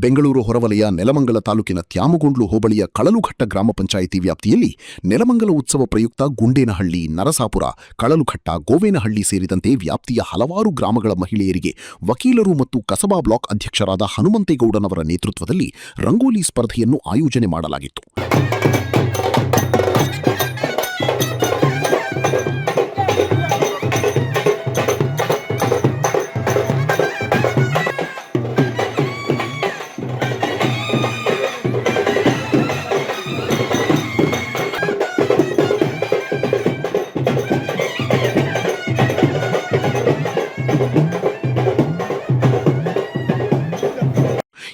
ಬೆಂಗಳೂರು ಹೊರವಲಯ ನೆಲಮಂಗಲ ತಾಲೂಕಿನ ತ್ಯಾಮಗೊಂಡ್ಲು ಹೋಬಳಿಯ ಕಳಲುಘಟ್ಟ ಗ್ರಾಮ ಪಂಚಾಯಿತಿ ವ್ಯಾಪ್ತಿಯಲ್ಲಿ ನೆಲಮಂಗಲ ಉತ್ಸವ ಪ್ರಯುಕ್ತ ಗುಂಡೇನಹಳ್ಳಿ, ನರಸಾಪುರ, ಕಳಲುಘಟ್ಟ, ಗೋವೇನಹಳ್ಳಿ ಸೇರಿದಂತೆ ವ್ಯಾಪ್ತಿಯ ಹಲವಾರು ಗ್ರಾಮಗಳ ಮಹಿಳೆಯರಿಗೆ ವಕೀಲರು ಮತ್ತು ಕಸಬಾ ಬ್ಲಾಕ್ ಅಧ್ಯಕ್ಷರಾದ ಹನುಮಂತೇಗೌಡನವರ ನೇತೃತ್ವದಲ್ಲಿ ರಂಗೋಲಿ ಸ್ಪರ್ಧೆಯನ್ನು ಆಯೋಜನೆ ಮಾಡಲಾಗಿತ್ತು.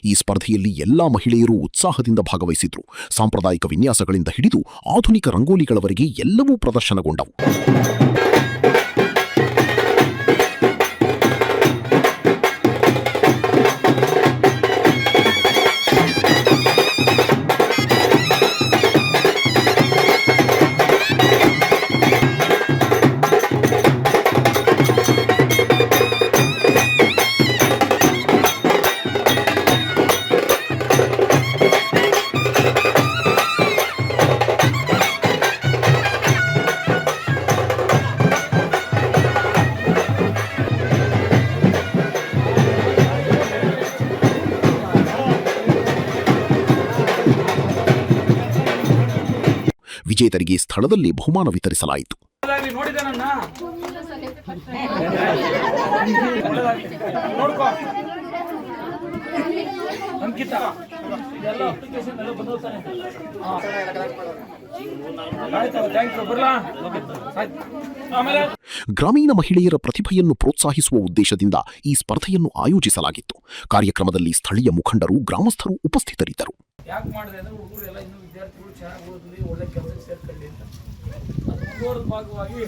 ಈ ಸ್ಪರ್ಧೆಯಲ್ಲಿ ಎಲ್ಲಾ ಮಹಿಳೆಯರು ಉತ್ಸಾಹದಿಂದ ಭಾಗವಹಿಸಿದ್ರು. ಸಾಂಪ್ರದಾಯಿಕ ವಿನ್ಯಾಸಗಳಿಂದ ಹಿಡಿದು ಆಧುನಿಕ ರಂಗೋಲಿಗಳವರೆಗೆ ಎಲ್ಲವೂ ಪ್ರದರ್ಶನಗೊಂಡವು. ವಿಜೇತರಿಗೆ ಸ್ಥಳದಲ್ಲಿ ಬಹುಮಾನ ವಿತರಿಸಲಾಯಿತು. ಗ್ರಾಮೀಣ ಮಹಿಳೆಯರ ಪ್ರತಿಭೆಯನ್ನು ಪ್ರೋತ್ಸಾಹಿಸುವ ಉದ್ದೇಶದಿಂದ ಈ ಸ್ಪರ್ಧೆಯನ್ನು ಆಯೋಜಿಸಲಾಗಿತ್ತು. ಕಾರ್ಯಕ್ರಮದಲ್ಲಿ ಸ್ಥಳೀಯ ಮುಖಂಡರು, ಗ್ರಾಮಸ್ಥರು ಉಪಸ್ಥಿತರಿದ್ದರು. ಯಾಕೆ ಮಾಡಿದೆ ಅಂದರೆ ಹುಡುಗರೆಲ್ಲ ಇನ್ನೂ ವಿದ್ಯಾರ್ಥಿಗಳು ಚೆನ್ನಾಗಿ ಓದಲಿ, ಒಳ್ಳೆ ಕೆಲಸಕ್ಕೆ ಸೇರ್ಕೊಳ್ಳಿ ಅಂತ. ಅದು ಮುಂದುವರೆದ ಭಾಗವಾಗಿ